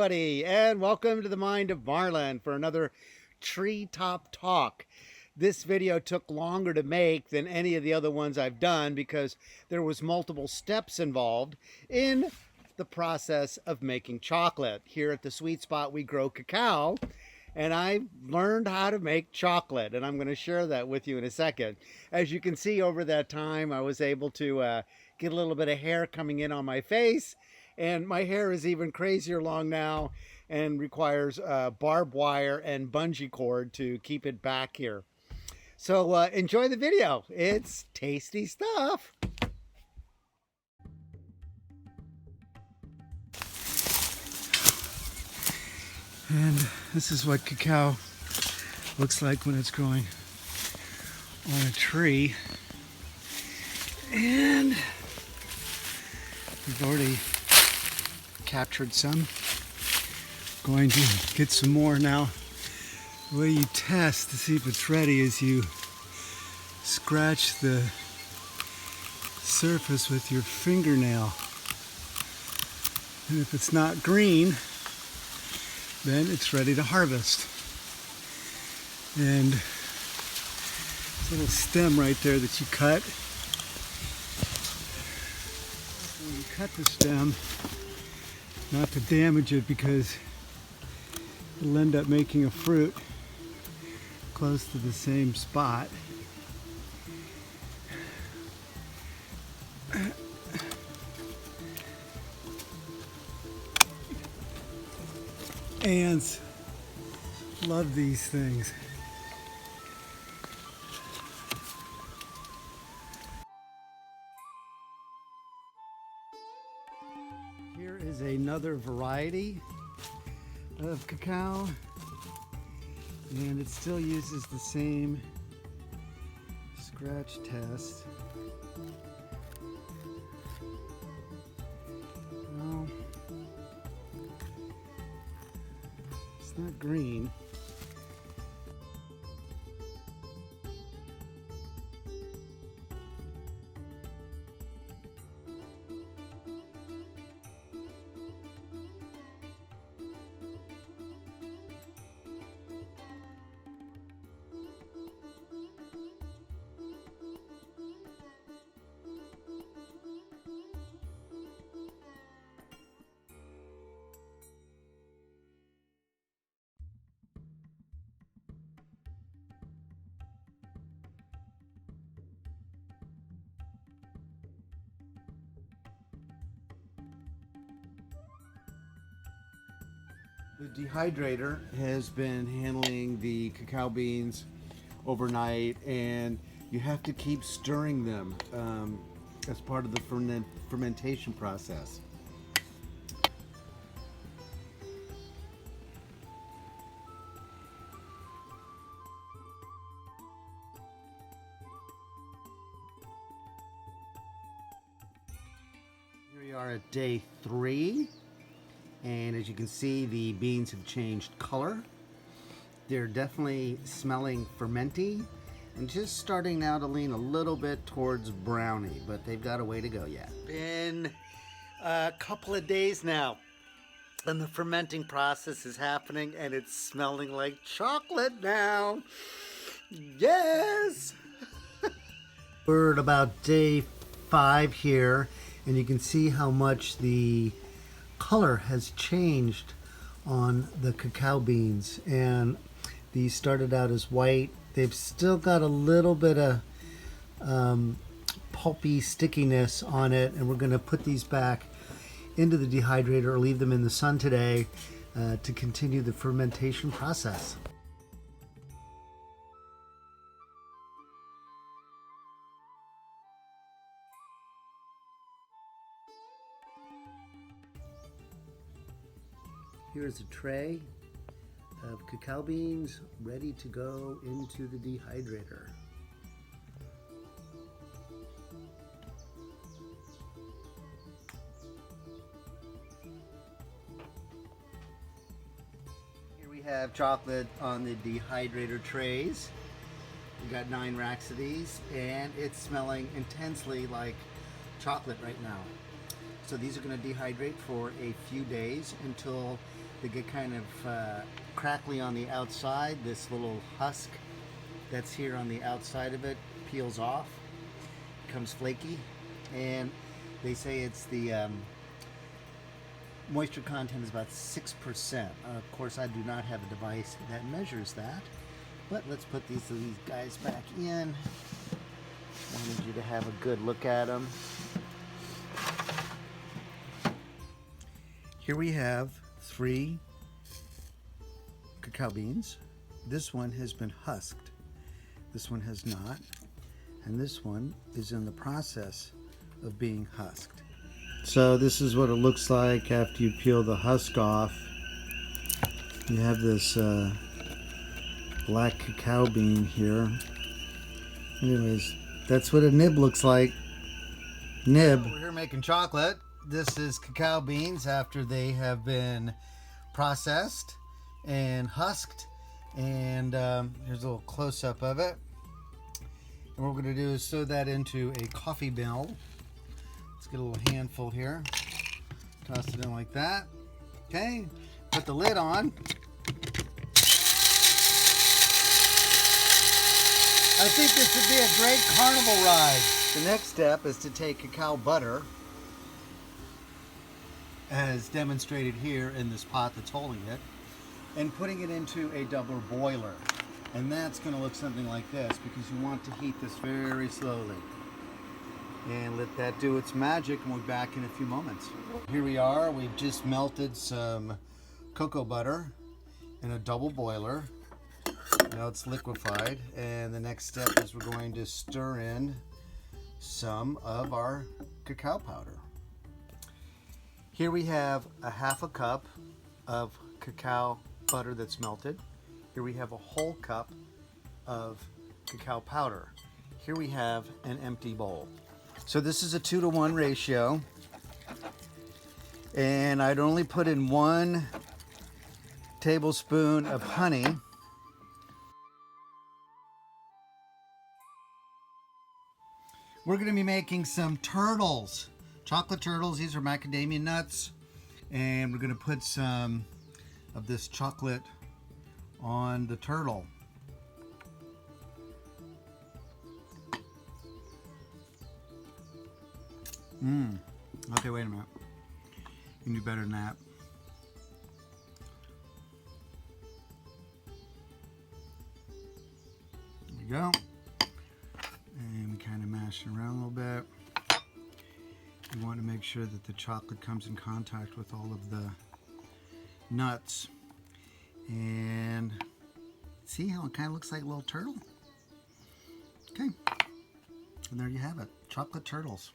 everybody, and welcome to the Mind of Marlin for another treetop talk. This video took longer to make than any of the other ones I've done because there was multiple steps involved in the process of making chocolate. Here at the Sweet Spot, we grow cacao, and I learned how to make chocolate, and I'm going to share that with you in a second. As you can see, over that time, I was able to get a little bit of hair coming in on my face, and my hair is even crazier long now and requires barbed wire and bungee cord to keep it back here. So enjoy the video. It's tasty stuff. And this is what cacao looks like when it's growing on a tree. And we've already captured some. Going to get some more now. The way you test to see if it's ready is you scratch the surface with your fingernail. And if it's not green, then it's ready to harvest. And this little stem right there that you cut. When you cut the stem, not to damage it because it'll end up making a fruit close to the same spot. Ants love these things. Here is another variety of cacao, and it still uses the same scratch test. Well, it's not green. The dehydrator has been handling the cacao beans overnight, and you have to keep stirring them as part of the fermentation process. Here we are at day 3. And as you can see, the beans have changed color. They're definitely smelling fermenty and just starting now to lean a little bit towards brownie, but they've got a way to go yet. Been a couple of days now and the fermenting process is happening and it's smelling like chocolate now. Yes! We're at about day 5 here, and you can see how much the color has changed on the cacao beans, and these started out as white. They've still got a little bit of pulpy stickiness on it, and we're going to put these back into the dehydrator or leave them in the sun today to continue the fermentation process. Here's a tray of cacao beans ready to go into the dehydrator. Here we have chocolate on the dehydrator trays. We've got 9 racks of these, and it's smelling intensely like chocolate right now. So these are going to dehydrate for a few days until They get kind of crackly on the outside. This little husk that's here on the outside of it peels off, becomes flaky, and they say it's the moisture content is about 6%. Of course, I do not have a device that measures that, but let's put these guys back in. Wanted you to have a good look at them. Here we have 3 cacao beans. This one has been husked. This one has not. And this one is in the process of being husked. So this is what it looks like after you peel the husk off. You have this black cacao bean here. Anyways, that's what a nib looks like. Nib. We're here making chocolate. This is cacao beans after they have been processed and husked. And here's a little close-up of it. And what we're going to do is sew that into a coffee mill. Let's get a little handful here. Toss it in like that. Okay, put the lid on. I think this would be a great carnival ride. The next step is to take cacao butter, as demonstrated here in this pot that's holding it, and putting it into a double boiler. And that's going to look something like this, because you want to heat this very slowly. And let that do its magic, and we'll be back in a few moments. Here we are. We've just melted some cocoa butter in a double boiler. Now it's liquefied, and the next step is we're going to stir in some of our cacao powder. Here we have a half a cup of cacao butter that's melted. Here we have a whole cup of cacao powder. Here we have an empty bowl. So this is a 2-to-1 ratio, and I'd only put in 1 tablespoon of honey. We're going to be making some turtles, chocolate turtles. These are macadamia nuts, and we're going to put some of this chocolate on the turtle. Okay, wait a minute. You can do better than that. There we go. And we kind of mash it around a little bit. We want to make sure that the chocolate comes in contact with all of the nuts. And see how it kind of looks like a little turtle? Okay. And there you have it. Chocolate turtles.